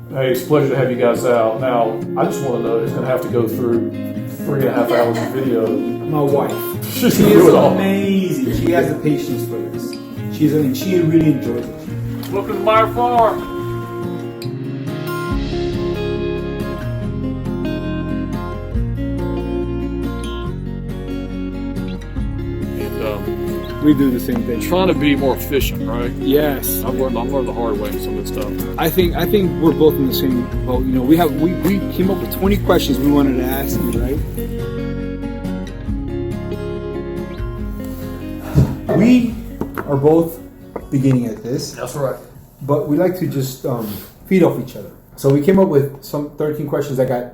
Hey, it's a pleasure to have you guys out. Now, I just want to know, it's going to have to go through 3.5 hours of video. My wife. She She is amazing. She has the patience for this. She really enjoys it. Welcome to Maier Farm. We do the same thing. Trying to be more efficient, right? Yes. I've learned the hard way in some of this stuff. I think we're both in the same boat. You know, we came up with 20 questions we wanted to ask you, right? We are both beginning at this. That's right. But we like to just feed off each other. So we came up with some 13 questions that got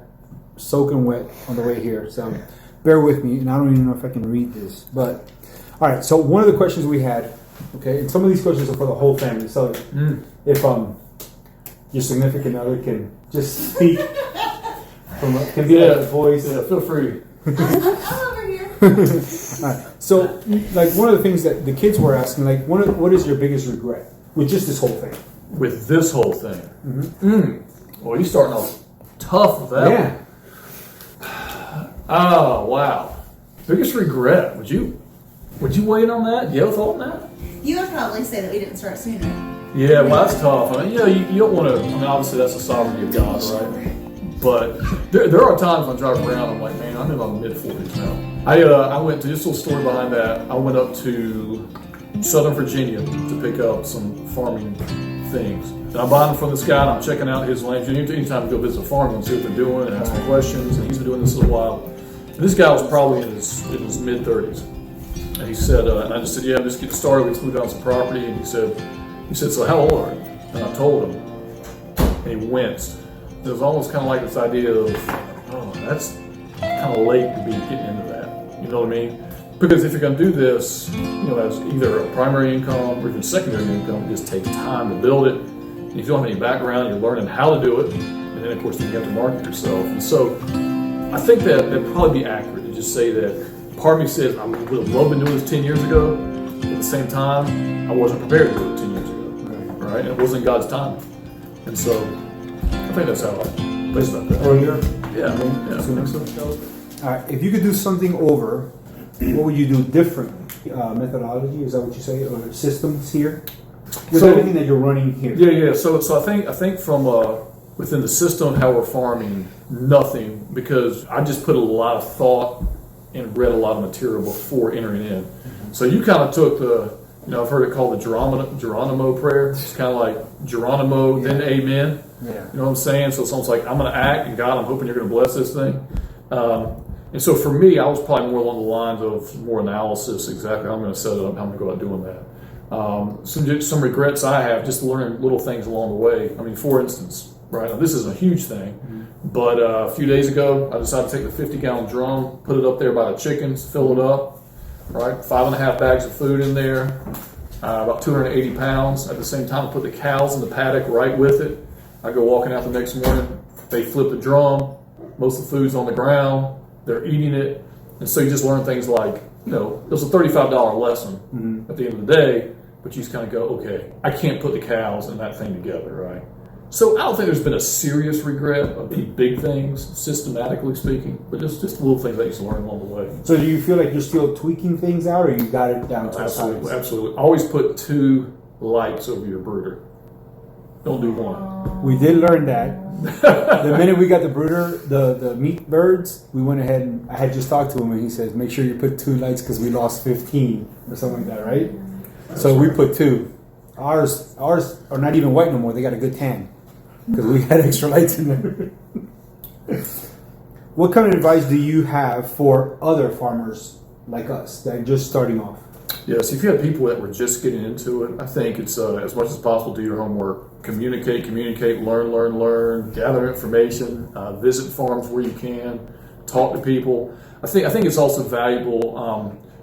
soaking wet on the way here. So bear with me, and I don't even know if I can read this. But all right. So one of the questions we had, okay, and some of these questions are for the whole family. So if your significant other can just speak can be a voice. Yeah, feel free. I'm over here. All right. So like one of the things that the kids were asking, like what is your biggest regret with just this whole thing? With this whole thing. Well, you're starting off tough with that. Yeah. Oh, wow. Biggest regret. Would you weigh in on that? Do you have a thought on that? You would probably say that we didn't start sooner. Yeah, well, that's tough. I mean, you don't want to. I mean, obviously, that's the sovereignty of God, right? But there are times when I drive around, I'm like, man, I'm in my mid-40s now. I went to just a little story behind that. I went up to Southern Virginia to pick up some farming things. And I'm buying from this guy, and I'm checking out his land. Anytime I go visit a farm, and see what they're doing and ask them questions. And he's been doing this a while. And this guy was probably in his mid-30s. And he said, and I just said, yeah, I'm just getting started. Let's move down some property. And he said, so how old are you? And I told him. And he winced. It was almost kind of like this idea of, oh, that's kind of late to be getting into that. You know what I mean? Because if you're going to do this, as either a primary income or even secondary income, it just takes time to build it. And if you don't have any background, you're learning how to do it. And then, of course, you have to market yourself. And so I think that'd probably be accurate to just say that part of me says I would have loved to do this 10 years ago. At the same time, I wasn't prepared to do it 10 years ago. Right? And it wasn't God's time. And so I think that's how I think about that. Earlier? Yeah, I think so. All right. If you could do something over, what would you do differently? Methodology, is that what you say, or systems here? With everything that you're running here. Yeah. So I think from within the system, how we're farming, nothing, because I just put a lot of thought and read a lot of material before entering in. So you kind of took the, I've heard it called the Geronimo prayer. It's kind of like Geronimo, then amen. Yeah. You know what I'm saying? So it's almost like I'm going to act, and God, I'm hoping you're going to bless this thing. And so for me, I was probably more along the lines of more analysis, exactly how I'm going to set it up, how I'm going to go about doing that. Some regrets I have, just learning little things along the way. I mean, for instance, right, now this is a huge thing, but a few days ago, I decided to take the 50-gallon drum, put it up there by the chickens, fill it up, right, 5.5 bags of food in there, about 280 pounds. At the same time, I put the cows in the paddock right with it. I go walking out the next morning, they flip the drum, most of the food's on the ground, they're eating it, and so you just learn things like, it was a $35 lesson at the end of the day, but you just kind of go, okay, I can't put the cows and that thing together, right? So I don't think there's been a serious regret of any big things, systematically speaking, but just little things that you just learn along the way. So do you feel like you're still tweaking things out, or you got it down to Absolutely, absolutely. Always put 2 lights over your brooder. Don't do one. We did learn that. The minute we got the brooder, the meat birds, we went ahead and I had just talked to him, and he says, make sure you put 2 lights because we lost 15 or something like that, right? So we put 2. Ours are not even white no more. They got a good tan because we had extra lights in there. What kind of advice do you have for other farmers like us that are just starting off? Yes, if you have people that were just getting into it, I think it's as much as possible do your homework. Communicate, learn, gather information, visit farms where you can, talk to people. I think it's also valuable.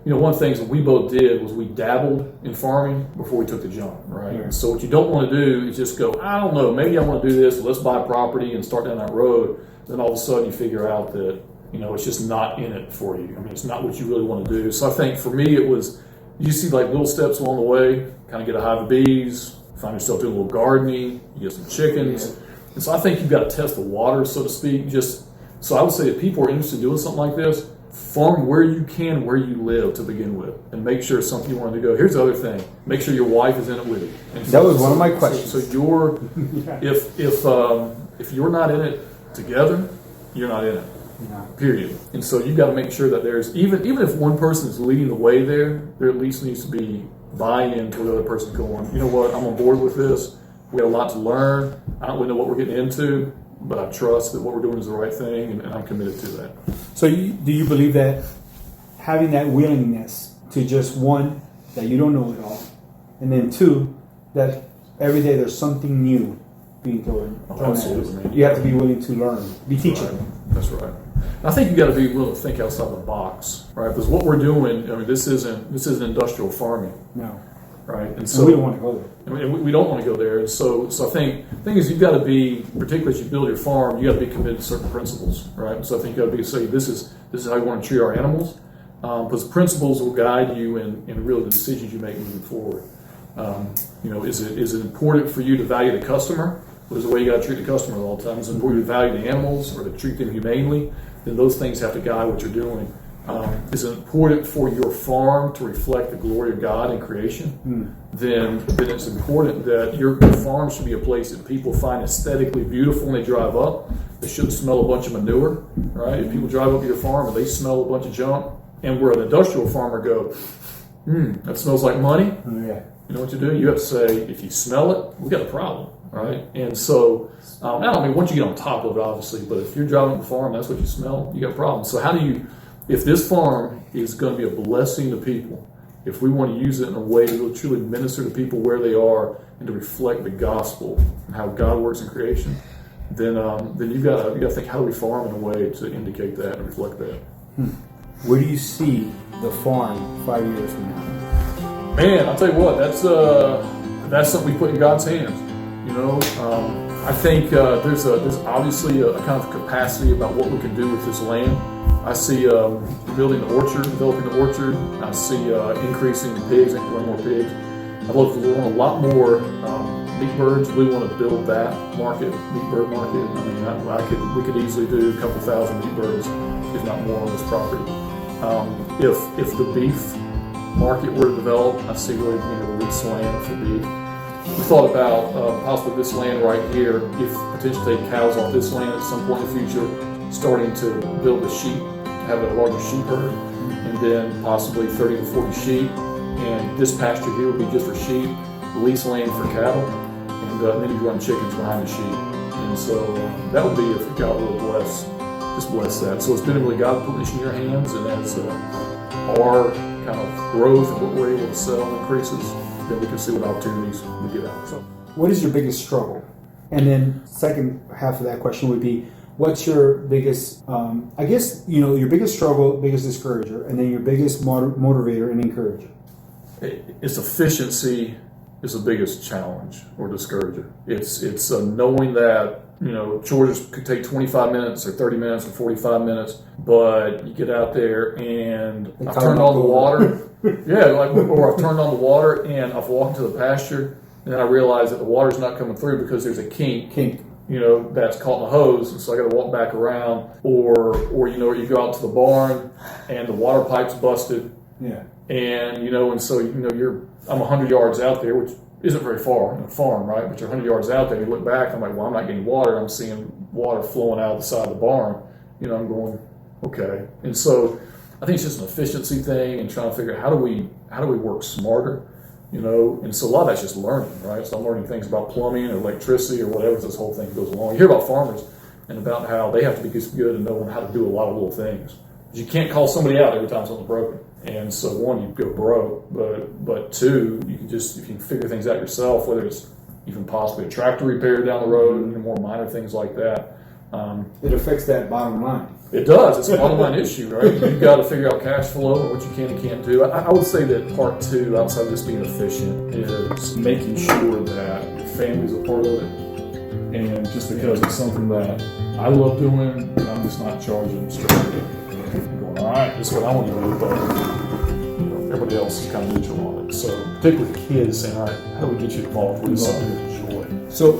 One of the things that we both did was we dabbled in farming before we took the jump, right? Yeah. So what you don't want to do is just go, I don't know, maybe I want to do this, so let's buy property and start down that road. Then all of a sudden you figure out that, it's just not in it for you. I mean, it's not what you really want to do. So I think for me it was, you see like little steps along the way, kind of get a hive of bees, find yourself doing a little gardening, you get some chickens. And so I think you've got to test the water, so to speak. So I would say if people are interested in doing something like this, farm where you can, where you live to begin with, and make sure it's something you want to go. Here's the other thing: make sure your wife is in it with you. And that was one of my questions. So you're, if you're not in it together, you're not in it. Period. And so you've got to make sure that there's even if one person is leading the way there at least needs to be buy-in to the other person going, you know what, I'm on board with this. We have a lot to learn. I don't really know what we're getting into, but I trust that what we're doing is the right thing, and I'm committed to that. So do you believe that having that willingness to just, one, that you don't know it all, and then two, that every day there's something new being thrown at us. You have to be willing to learn, be teachable. Right. That's right. I think you got to be willing to think outside the box, right? Because what we're doing, I mean, this isn't industrial farming. No. Right, and so we don't want to go there. I mean, we don't want to go there. And so I think the thing is you've got to be, particularly as you build your farm, you got to be committed to certain principles, right? So I think you got to be say this is how you want to treat our animals, because principles will guide you in really the decisions you make moving forward. Is it important for you to value the customer? There's a way you got to treat the customer all the time. Is it important to value the animals or to treat them humanely? Then those things have to guide what you're doing. Is it important for your farm to reflect the glory of God in creation? Then it's important that your farm should be a place that people find aesthetically beautiful when they drive up. They shouldn't smell a bunch of manure, right? If people drive up to your farm and they smell a bunch of junk, and where an industrial farmer go, that smells like money. Yeah. You know what you do? You have to say, if you smell it, we got a problem, right? And so, I don't mean once you get on top of it, obviously, but if you're driving up the farm, that's what you smell, you got a problem. So how do you, if this farm is going to be a blessing to people, if we want to use it in a way to truly minister to people where they are and to reflect the gospel and how God works in creation, then you've got to think, how do we farm in a way to indicate that and reflect that? Where do you see the farm 5 years from now? Man, I'll tell you what, that's something we put in God's hands. I think there's obviously a kind of capacity about what we can do with this land. I see building the orchard, developing the orchard. I see increasing the pigs, and more pigs. I'd love to learn a lot more meat birds. We want to build that market, meat bird market. I mean, we could easily do a couple thousand meat birds, if not more, on this property. If the beef market were to develop, I see really lease land for beef. We thought about possibly this land right here, if potentially take cows off this land at some point in the future, starting to build a sheep, have a larger sheep herd, and then possibly 30 to 40 sheep. And this pasture here would be just for sheep, lease land for cattle, and then you run chickens behind the sheep. And so that would be if God will bless that. So it's been really God putting this in your hands, and as our kind of growth and what we're able to sell increases, then we can see what opportunities we get out. So, what is your biggest struggle? And then second half of that question would be, what's your biggest, your biggest struggle, biggest discourager, and then your biggest motivator and encourager? It's efficiency is the biggest challenge or discourager. It's knowing that chores could take 25 minutes or 30 minutes or 45 minutes, but you get out there and I've turned on the water. Or I've turned on the water and I've walked to the pasture, and then I realize that the water's not coming through because there's a kink. That's caught in the hose, and so I got to walk back around. Or you go out to the barn and the water pipe's busted. Yeah. And I'm 100 yards out there, which isn't very far in a farm, right? But you're 100 yards out there, and you look back, I'm like, well, I'm not getting water. I'm seeing water flowing out of the side of the barn. I'm going, okay. And so I think it's just an efficiency thing and trying to figure out how do we work smarter, And so a lot of that's just learning, right? So I'm learning things about plumbing or electricity or whatever this whole thing goes along. You hear about farmers and about how they have to be just good at knowing how to do a lot of little things. You can't call somebody out every time something's broken. And so one, you go broke, but two, you can if you can figure things out yourself, whether it's even possibly a tractor repair down the road and more minor things like that. It affects that bottom line. It does. It's a bottom line issue, right? You've got to figure out cash flow and what you can and can't do. I would say that part two, outside of just being efficient, is making sure that your family's a part of it. And just because it's something that I love doing, I'm just not charging straight. Going, all right, this is what I want to do, but everybody else is kind of neutral on it. So particularly kids saying, all right, how do we get you involved with something you enjoy? So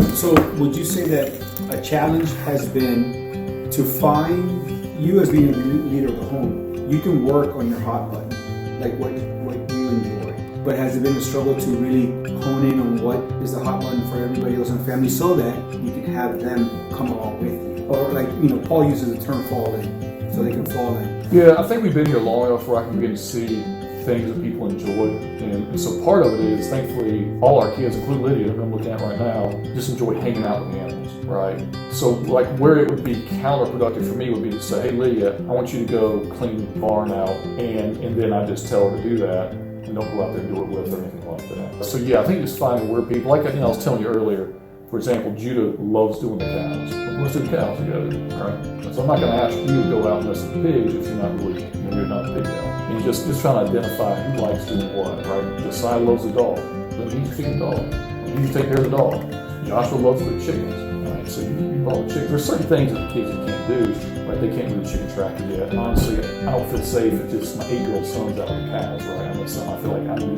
would you say that a challenge has been to find you as being a leader of the home? You can work on your hot button, like what you enjoy. But has it been a struggle to really hone in on what is the hot button for everybody else in the family so that you can have them come along with you? Or like, Paul uses the term fall in, so they can fall in. Yeah, I think we've been here long enough where I can begin to see things that people enjoy. And so part of it is, thankfully, all our kids, including Lydia, who I'm looking at right now, just enjoy hanging out with the animals, right? So like where it would be counterproductive for me would be to say, hey Lydia, I want you to go clean the barn out, and then I just tell her to do that and don't go out there and do it with or anything like that. So yeah, I think just finding where people, like I was telling you earlier, for example, Judah loves doing the cows. Let's do the cows together, right? So I'm not going to ask you to go out and listen to pigs if you're not really, you're not a pig guy. And just trying to identify who likes doing what, right? Josiah loves the dog, then he's feeding the dog. You take care of the dog. Joshua loves the chickens, right? So you involve the chickens. There's certain things that the kids can't do, right? They can't do the chicken tracker yet. And honestly, I don't feel safe if just my 8-year-old son's out with the cows, right? I feel like I need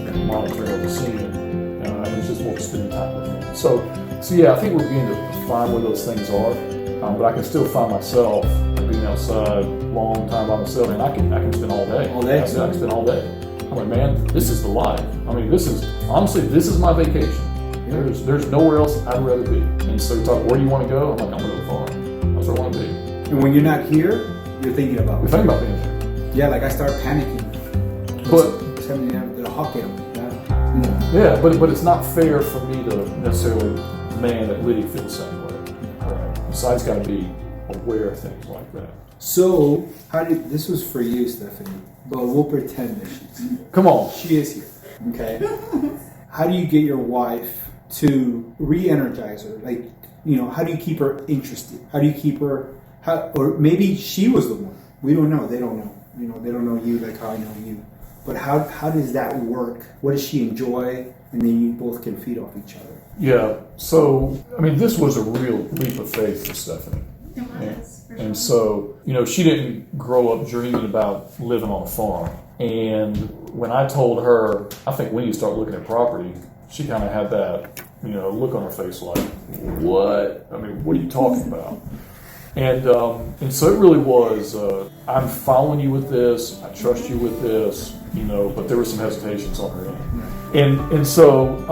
to be monitoring, overseeing, and it's just more spending time with him. So yeah, I think we're beginning to find where those things are, but I can still find myself being outside a long time by myself, and I can spend all day. All day? I can spend all day. I'm like, man, this is the life. I mean, this is my vacation. Yeah. There's nowhere else I'd rather be. And so you talk, where do you want to go? I'm like, I'm going to the farm. That's where I want to be. And when you're not here, you're thinking about We're thinking about being here. Yeah, like I start panicking. But the hawk hit him. yeah, but it's not fair for me to necessarily demand that Lydia feel the same way. Right. Besides, got to be aware of things like that. So, this was for you, Stephanie, but we'll pretend that Come on. she is here. Okay. How do you get your wife to re-energize her? Like, how do you keep her interested? How do you keep her? Or maybe she was the one. We don't know. They don't know. They don't know you like how I know you. But how does that work? What does she enjoy? And then you both can feed off each other. Yeah. So, I mean, this was a real leap of faith for Stephanie. And so, she didn't grow up dreaming about living on a farm. And when I told her, I think when you start looking at property, she kind of had that, look on her face like, what? I mean, what are you talking about? And so it really was, I'm following you with this, I trust you with this, but there were some hesitations on her end. And so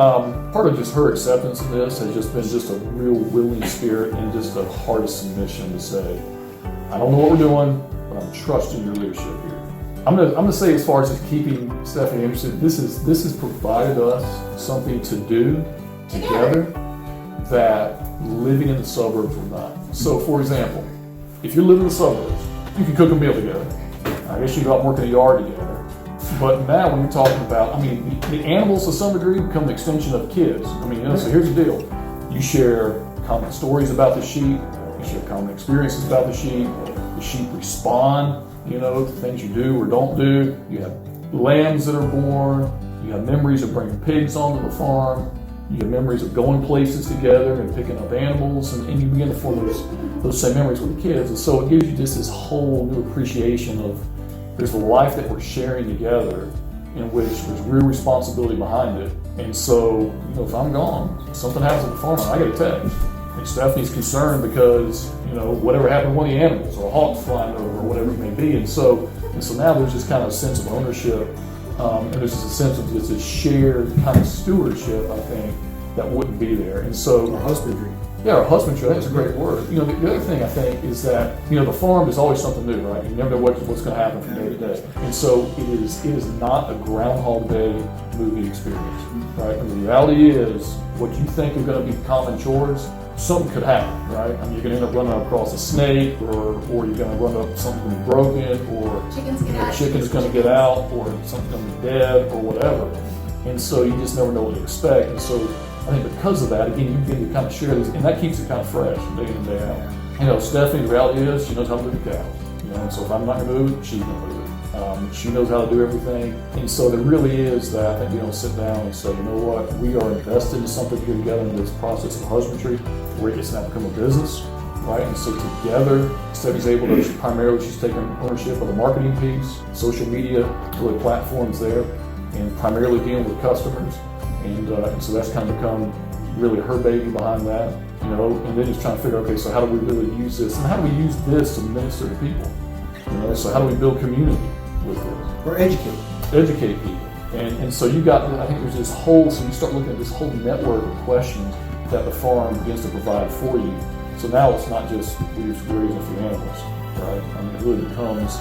part of just her acceptance of this has just been just a real willing spirit and just a heart of submission to say, I don't know what we're doing, but I'm trusting your leadership here. I'm gonna say, as far as just keeping Stephanie interested, this has provided us something to do together that living in the suburbs will not. So, for example, if you live in the suburbs, you can cook a meal together. I guess you go out and work in the yard together. But now when you're talking about, the animals to some degree become an extension of the kids. So here's the deal. You share common stories about the sheep. You share common experiences about the sheep. The sheep respond, to things you do or don't do. You have lambs that are born. You have memories of bringing pigs onto the farm. You have memories of going places together and picking up animals, and you begin to form those same memories with the kids. And so it gives you just this whole new appreciation of there's a life that we're sharing together in which there's real responsibility behind it. And so, if I'm gone, something happens at the farm, I get a text. And Stephanie's concerned because, whatever happened to one of the animals, or a hawk flying over, or whatever it may be. And so now there's just kind of a sense of ownership. And there's just a sense of just a shared kind of stewardship, I think, that wouldn't be there. And so, Or husbandry. Yeah, or husbandry, I think it's a great word. The other thing I think is that, the farm is always something new, right? You never know what's going to happen from day to day. And so it is not a Groundhog Day movie experience, right? And the reality is, what you think are going to be common chores, something could happen, right? You're going to end up running across a snake, or you're going to run up something going to be broken, or chicken's going to get out, or something's going to be dead, or whatever. And so you just never know what to expect. And so I think because of that, again, you begin to kind of share this, and that keeps it kind of fresh day in and day out. Stephanie, the reality is, she knows how to move the cows. And so if I'm not going to move it, she's going to move it. She knows how to do everything. And so there really is that, I think we don't sit down and say, you know what, we are invested in something here together in this process of husbandry, where it's now become a business. right? And so together, Stephanie's able to, she's taken ownership of the marketing piece, social media, really platforms there, and primarily dealing with customers. And so that's kind of become really her baby behind that, you know, and then just trying to figure out, okay, so how do we really use this? And how do we use this to minister to people? You know, so how do we build community with this? Or educate. Educate people. And so you got, I think there's this whole, so you start looking at this whole network of questions that the farm begins to provide for you. So now it's not just we're raising for the animals, right? I mean, it really becomes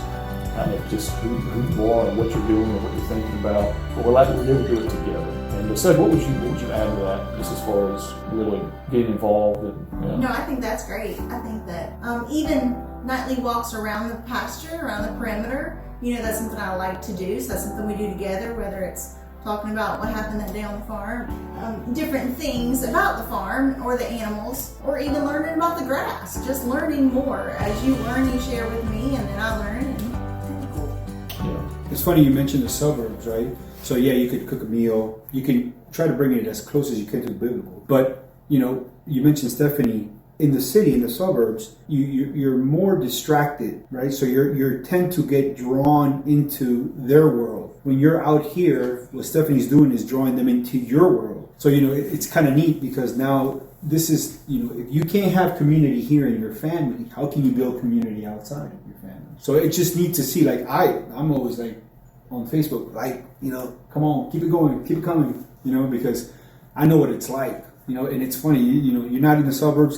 kind of just who you are and what you're doing and what you're thinking about. But we're able to do it together. And Seth, what would you add to that, just as far as really getting involved? And, No, I think that's great. I think that even nightly walks around the pasture, around the perimeter, you know, that's something I like to do. So that's something we do together, whether it's talking about what happened that day on the farm, different things about the farm or the animals, or even learning about the grass. Just learning more. As you learn, you share with me, and then I learn. And cool. Yeah. It's funny you mentioned the suburbs, right? So yeah, you could cook a meal. You can try to bring it as close as you can to the biblical. But, you know, you mentioned Stephanie. In the city, in the suburbs, you're more distracted, right? So you tend to get drawn into their world. When you're out here, what Stephanie's doing is drawing them into your world. So, you know, it's kind of neat because now this is, you know, if you can't have community here in your family, how can you build community outside of your family? So it's just neat to see, like, I'm always like on Facebook, like, you know, come on, keep it going, keep it coming, you know, because I know what it's like. You know, and it's funny, you know, you're not in the suburbs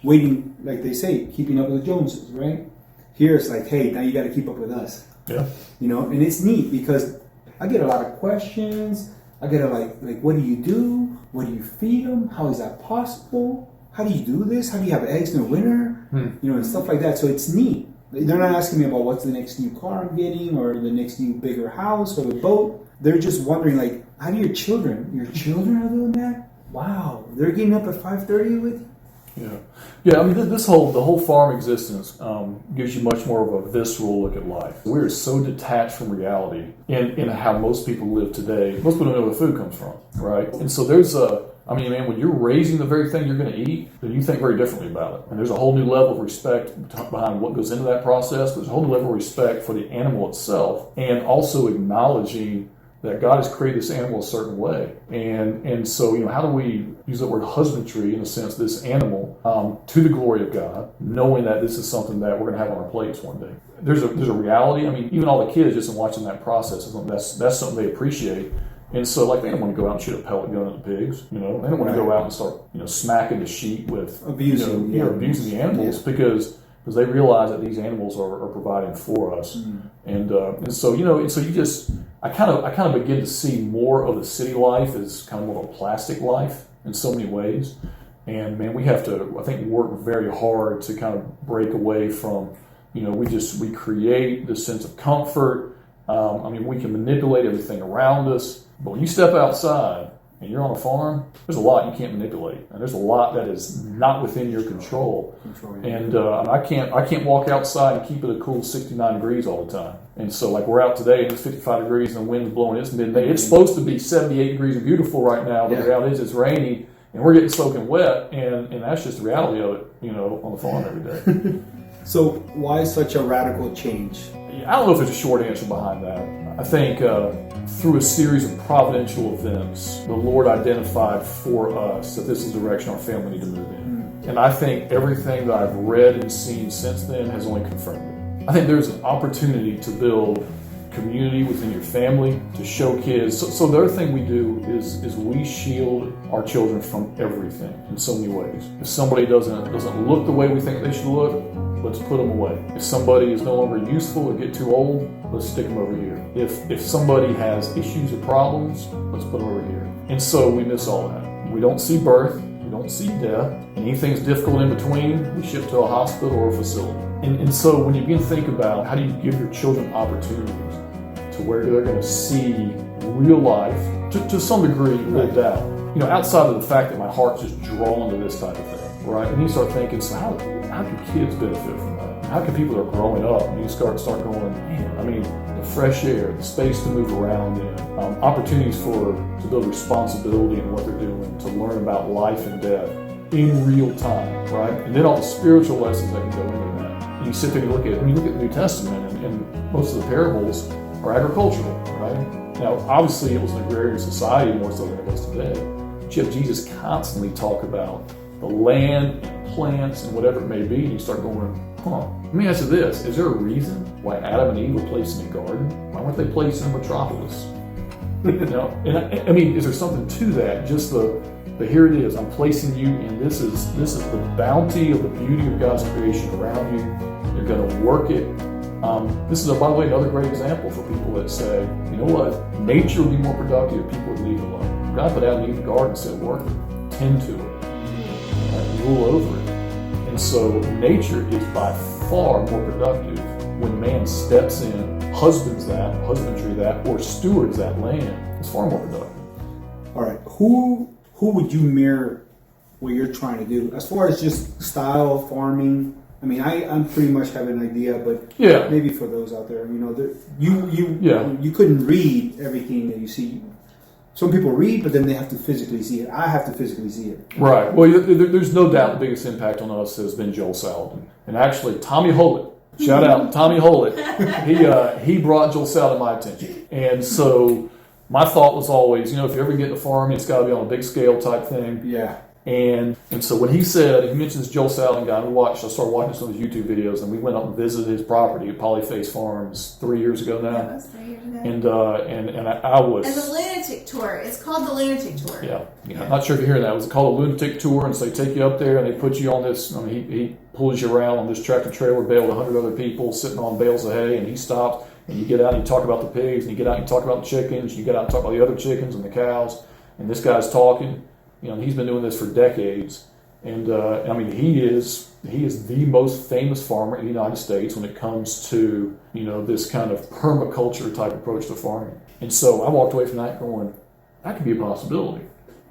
waiting, like they say, keeping up with the Joneses, right? Here it's like, hey, now you got to keep up with us. Yeah. You know, and it's neat because I get a lot of questions. I get a like, what do you do? What do you feed them? How is that possible? How do you do this? How do you have eggs in the winter? You know, and stuff like that. So it's neat. They're not asking me about what's the next new car I'm getting or the next new bigger house or the boat. They're just wondering, like, how do your children are doing that? Wow, they're getting up at 5:30 with you? Yeah. I mean, the whole farm existence gives you much more of a visceral look at life. We are so detached from reality in how most people live today. Most people don't know where food comes from, right? And so when you're raising the very thing you're going to eat, then you think very differently about it. And there's a whole new level of respect behind what goes into that process. There's a whole new level of respect for the animal itself, and also acknowledging that God has created this animal a certain way. And so, you know, how do we use that word husbandry, in a sense, this animal, to the glory of God, knowing that this is something that we're going to have on our plates one day. There's a reality. I mean, even all the kids just in watching that process, that's something they appreciate. And so, like, they don't want to go out and shoot a pellet gun at the pigs, you know. They don't want to go out and start, you know, smacking the sheep with abusing the animals, because they realize that these animals are providing for us. And so, you know, I kind of begin to see more of the city life as kind of more of a plastic life in so many ways. And man, we have to, I think, work very hard to kind of break away from, you know, we create this sense of comfort. We can manipulate everything around us, but when you step outside and you're on a farm, there's a lot you can't manipulate, and there's a lot that is not within your control. And I can't walk outside and keep it a cool 69 degrees all the time. And so, like, we're out today and it's 55 degrees and the wind's blowing. It's midday. It's supposed to be 78 degrees and beautiful right now, but the reality is it's rainy and we're getting soaking wet, and that's just the reality of it, you know, on the farm every day. So why such a radical change? I don't know if there's a short answer behind that. I think through a series of providential events, the Lord identified for us that this is the direction our family need to move in. And I think everything that I've read and seen since then has only confirmed it. I think there's an opportunity to build community within your family, to show kids. So the other thing we do is we shield our children from everything in so many ways. If somebody doesn't look the way we think they should look, let's put them away. If somebody is no longer useful or get too old, let's stick them over here. If somebody has issues or problems, let's put them over here. And so we miss all that. We don't see birth, we don't see death, and anything's difficult in between, we ship to a hospital or a facility. And so when you begin to think about how do you give your children opportunities to where they're going to see real life, to some degree, lived out. You know, outside of the fact that my heart's just drawn to this type of thing, right? And you start thinking, so how can kids benefit from that? How can people that are growing up, and you start going, man, I mean, the fresh air, the space to move around in, opportunities to build responsibility in what they're doing, to learn about life and death. in real time, right? And then all the spiritual lessons that can go into that. And you sit there and when you look at the New Testament, and most of the parables are agricultural, right? Now, obviously, it was an agrarian society more so than it was today. But you have Jesus constantly talk about the land and plants and whatever it may be, and you start going, let me ask you this. Is there a reason why Adam and Eve were placed in a garden? Why weren't they placed in a metropolis? And I mean, is there something to that? Just but here it is. I'm placing you in this is the bounty of the beauty of God's creation around you. You're going to work it. This is, by the way, another great example for people that say, you know what? Nature would be more productive if people would leave it alone. God put Adam and Eve in the garden and said, work it, tend to it, rule over it. And so nature is by far more productive when man steps in, husbandry that, or stewards that land. It's far more productive. All right, who would you mirror what you're trying to do as far as just style of farming? I mean, I'm pretty much have an idea, but maybe for those out there, you couldn't read everything that you see. Some people read, but then they have to physically see it. I have to physically see it. Right. Well, there's no doubt the biggest impact on us has been Joel Salatin. And actually, Tommy Hollett, shout out Tommy Hollett, he brought Joel Salatin to my attention. And so my thought was always, if you ever get to farming, it's got to be on a big scale type thing. Yeah. And so when he mentions Joel Salatin guy, I started watching some of his YouTube videos, and we went up and visited his property at Polyface Farms 3 years ago now. Yeah, that was 3 years ago. And I was... And the lunatic tour. It's called the lunatic tour. Yeah. I'm not sure if you're hearing that. It was called a lunatic tour, and so they take you up there, and they put you on this... he pulls you around on this tractor trailer bale with 100 other people sitting on bales of hay, and he stops, and you get out and you talk about the pigs, and you get out and you talk about the chickens, you get out and talk about the other chickens and the cows, and this guy's talking... he's been doing this for decades, and I mean, he is the most famous farmer in the United States when it comes to this kind of permaculture type approach to farming. And so I walked away from that going, that could be a possibility.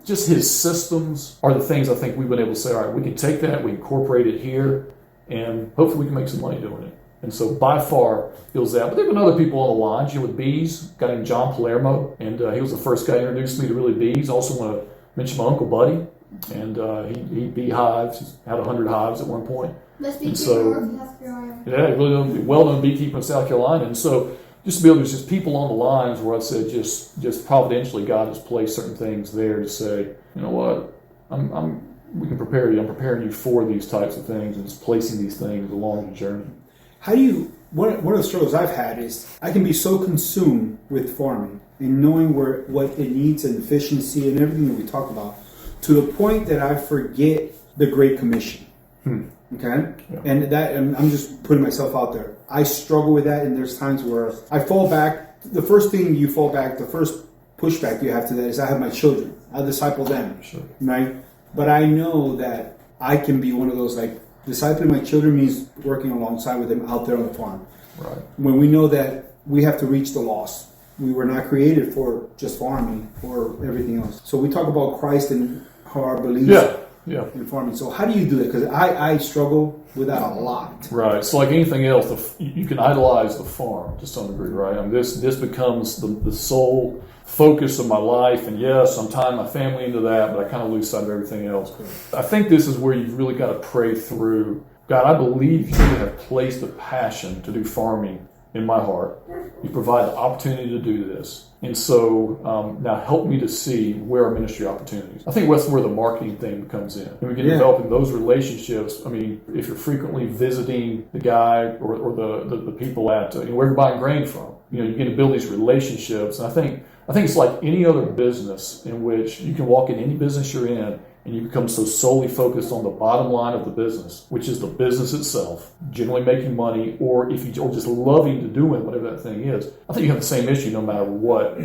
Just his systems are the things I think we've been able to say, all right, we can take that, we incorporate it here, and hopefully we can make some money doing it. And so by far it was that. But there have been other people on the line, with bees, a guy named John Palermo, and he was the first guy who introduced me to really bees. Also want to mention my Uncle Buddy, and he beehives. He's had 100 hives at one point. Best beekeeper in North Carolina. Yeah, really well-known beekeeper in South Carolina. And so just to be able to, just people on the lines where I said just providentially God has placed certain things there to say, you know what, we can prepare you. I'm preparing you for these types of things and just placing these things along the journey. How do you? One of the struggles I've had is I can be so consumed with farming and knowing what it needs and efficiency and everything that we talked about, to the point that I forget the Great Commission. Okay? Yeah. And I'm just putting myself out there. I struggle with that, and there's times where I fall back. The first thing you fall back, the first pushback you have to that is I have my children. I disciple them. Sure. Right? But I know that I can be one of those, discipling my children means working alongside with them out there on the farm. Right. When we know that we have to reach the lost. We were not created for just farming or everything else. So we talk about Christ and how our beliefs in farming. So how do you do that? Because I struggle with that a lot. Right. So like anything else, you can idolize the farm to some degree, right? I mean, this becomes the sole focus of my life. And yes, I'm tying my family into that, but I kind of lose sight of everything else. I think this is where you've really got to pray through. God, I believe you have placed a passion to do farming in my heart. You provide the opportunity to do this. And so now help me to see where are ministry opportunities. I think that's where the marketing thing comes in. And we get developing those relationships. I mean, if you're frequently visiting the guy or the people at where you're buying grain from, you get to build these relationships. And I think it's like any other business in which you can walk in any business you're in and you become so solely focused on the bottom line of the business, which is the business itself, generally making money, or just loving to doing whatever that thing is. I think you have the same issue no matter what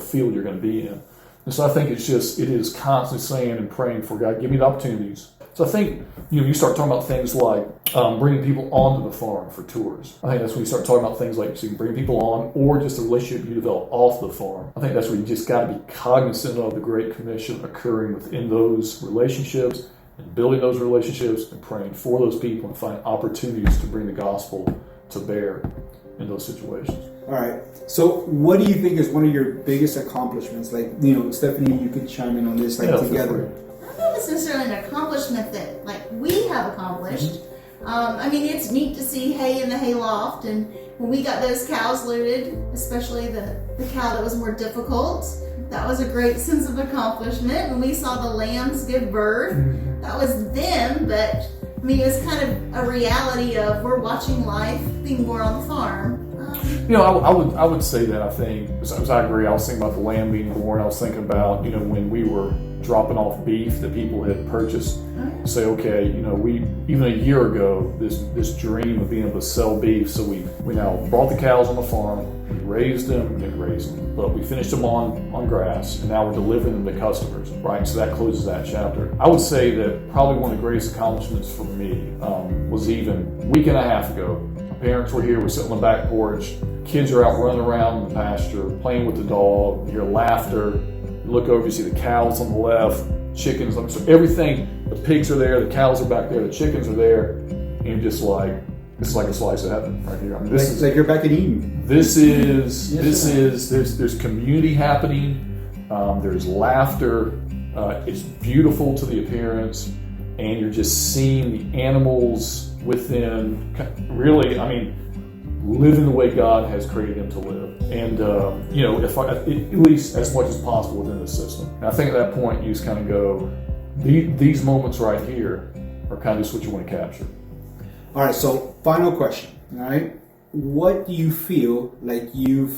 field you're going to be in. And so I think it is constantly saying and praying for God, give me the opportunities. So I think you start talking about things like bringing people onto the farm for tours. I think that's when you start talking about things like so you can bring people on, or just the relationship you develop off the farm. I think that's where you just got to be cognizant of the Great Commission occurring within those relationships and building those relationships and praying for those people and finding opportunities to bring the gospel to bear in those situations. All right. So what do you think is one of your biggest accomplishments? Stephanie, you could chime in on this together. Not necessarily an accomplishment have accomplished. I mean, it's neat to see hay in the hayloft, and when we got those cows looted, especially the cow that was more difficult, that was a great sense of accomplishment. When we saw the lambs give birth, that was them, but I mean, it was kind of a reality of we're watching life being born on the farm. You know, I would say that. I think, as I agree, I was thinking about the lamb being born. I was thinking about, you know, when we were dropping off beef that people had purchased. Say, okay, you know, we even a year ago, this dream of being able to sell beef. So we now brought the cows on the farm, we raised them, but we finished them on grass, and now we're delivering them to customers, right? So that closes that chapter. I would say that probably one of the greatest accomplishments for me was even a week and a half ago. Parents were here, we're sitting on the back porch, kids are out running around in the pasture, playing with the dog, you hear laughter, you look over, you see the cows on the left, chickens, so everything, the pigs are there, the cows are back there, the chickens are there, and you're just like, it's like a slice of heaven right here. I mean, this is like you're back at Eden. There's community happening, there's laughter, it's beautiful to the appearance, and you're just seeing the animals within, really, I mean, living the way God has created them to live. And, you know, at least as much as possible within the system. And I think at that point, you just kind of go, these moments right here are kind of just what you want to capture. All right, so final question, all right? What do you feel like you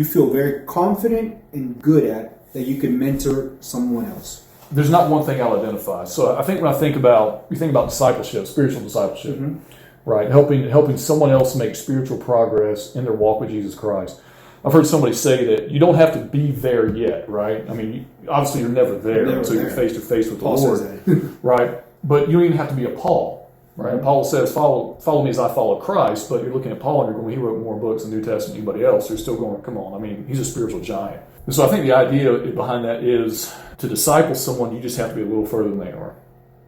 feel very confident and good at that you can mentor someone else? There's not one thing I'll identify. So I think when you think about discipleship, spiritual discipleship, right? Helping someone else make spiritual progress in their walk with Jesus Christ. I've heard somebody say that you don't have to be there yet, right? I mean, obviously you're never there until you're face to face with the Lord, right? But you don't even have to be a Paul, right? And Paul says, follow me as I follow Christ, but you're looking at Paul and you're going, he wrote more books in the New Testament than anybody else. You're still going, come on, I mean, he's a spiritual giant. And so I think the idea behind that is to disciple someone, you just have to be a little further than they are,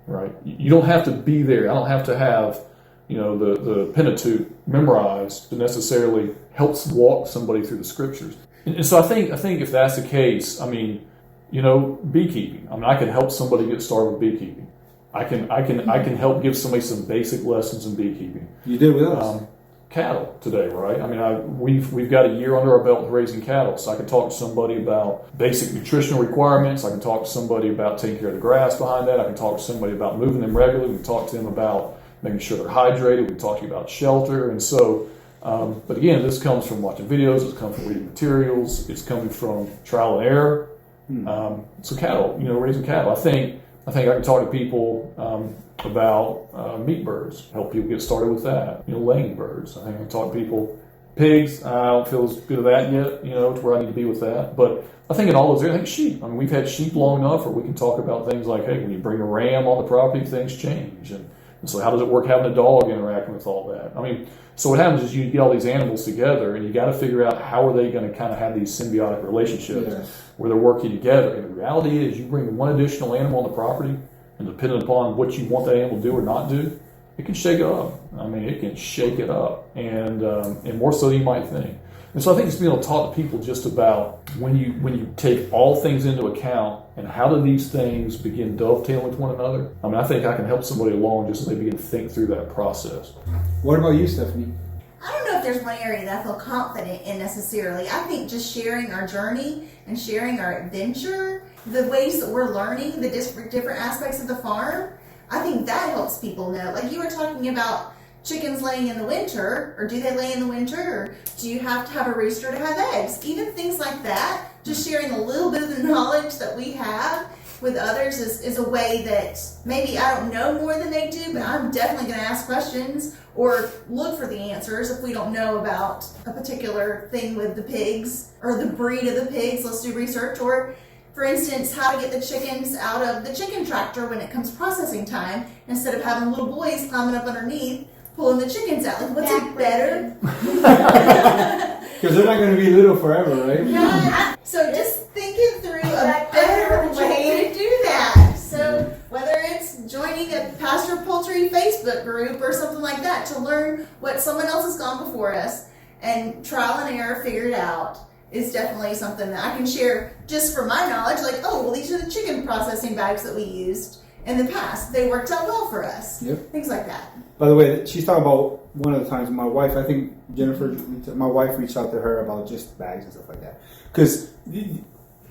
right? You don't have to be there. I don't have to have, you know, the Pentateuch memorized to necessarily help walk somebody through the scriptures. And so I think if that's the case, I mean, you know, beekeeping. I mean, I can help somebody get started with beekeeping. I can help give somebody some basic lessons in beekeeping. You did with us. Cattle today, right? I mean, we've got a year under our belt raising cattle, so I can talk to somebody about basic nutritional requirements. I can talk to somebody about taking care of the grass behind that. I can talk to somebody about moving them regularly. We can talk to them about making sure they're hydrated. We can talk to you about shelter. And so, but again, this comes from watching videos. It's come from reading materials. It's coming from trial and error. So cattle, you know, raising cattle. I think I can talk to people about meat birds, help people get started with that. You know, laying birds. I think I can talk to people. Pigs, I don't feel as good at that yet, you know, to where I need to be with that. But I think in all those areas, I think sheep. I mean, we've had sheep long enough where we can talk about things like, hey, when you bring a ram on the property, things change. And so how does it work having a dog interacting with all that? I mean, so what happens is you get all these animals together and you got to figure out how are they going to kind of have these symbiotic relationships where they're working together. And the reality is you bring one additional animal on the property, and depending upon what you want that animal to do or not do, it can shake it up. I mean, it can shake it up, and more so than you might think. And so I think it's being able to talk to people just about when you take all things into account and how do these things begin dovetailing with one another. I mean, I think I can help somebody along just as they begin to think through that process. What about you, Stephanie? I don't know if there's one area that I feel confident in necessarily. I think just sharing our journey and sharing our adventure, the ways that we're learning, the different aspects of the farm, I think that helps people know. Like you were talking about chickens laying in the winter, or do they lay in the winter, or do you have to have a rooster to have eggs? Even things like that, just sharing a little bit of the knowledge that we have with others is a way that maybe I don't know more than they do, but I'm definitely going to ask questions or look for the answers if we don't know about a particular thing with the pigs or the breed of the pigs. Let's do research. Or for instance, how to get the chickens out of the chicken tractor when it comes processing time, instead of having little boys climbing up underneath pulling the chickens out. Like, what's it better? Because they're not going to be little forever, right? Yeah. So just thinking through a better way to do that. So whether it's joining a pasture poultry Facebook group or something like that to learn what someone else has gone before us and trial and error figured out is definitely something that I can share just from my knowledge. Like, oh, well, these are the chicken processing bags that we used. in the past. They worked out well for us. Yep. Things like that. By the way, she's talking about one of the times my wife, I think Jennifer, my wife reached out to her about just bags and stuff like that. Because do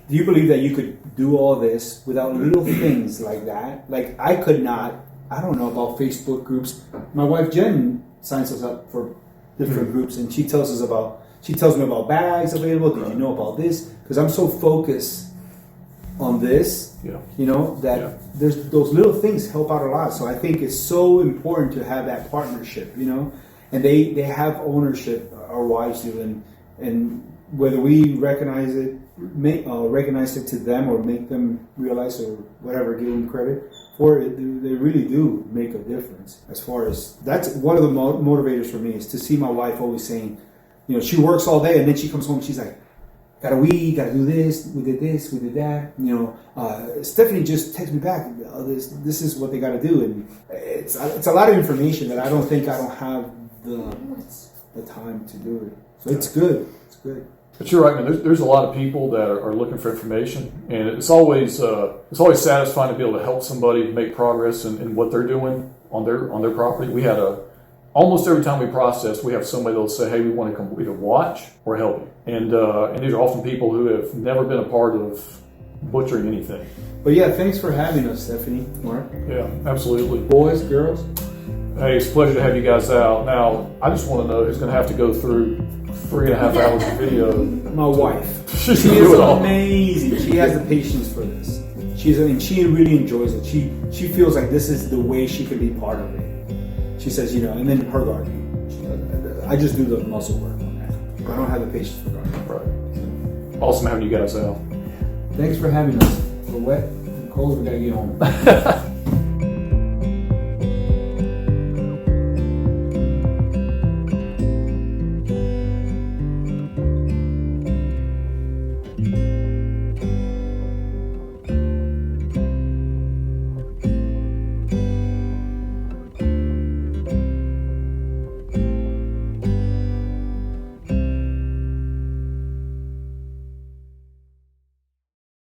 you believe that you could do all this without little things like that? Like I could not, I don't know about Facebook groups. My wife Jen signs us up for different groups and she tells me about bags available. Did you know about this? Because I'm so focused on this, you know, that there's those little things help out a lot. So I think it's so important to have that partnership, you know, and they have ownership, our wives do, and whether we recognize it to them or make them realize or whatever, give them credit for it, they really do make a difference. As far as that's one of the motivators for me is to see my wife always saying, you know, she works all day and then she comes home and she's like, gotta do this, we did this, we did that. You know, Stephanie just texted me back, this is what they gotta do. And it's a lot of information that I don't have the time to do it. So it's good. It's good. But you're right, man. There's a lot of people that are looking for information, and it's always satisfying to be able to help somebody make progress in what they're doing on their property. We had almost every time we process, we have somebody that'll say, "Hey, we want to come either watch or help you." And these are often people who have never been a part of butchering anything. But yeah, thanks for having us, Stephanie, Mark. Yeah, absolutely. Boys, girls. Hey, it's a pleasure to have you guys out. Now, I just want to know who's going to have to go through 3.5 hours of video. My wife. She is all. amazing. She has the patience for this. She really enjoys it. She feels like this is the way she can be part of it. She says, you know, and then her gardening. I just do the muscle work on that. I don't have the patience for gardening. Right. Awesome having you guys out. Thanks for having us. We're wet and cold. We gotta get home.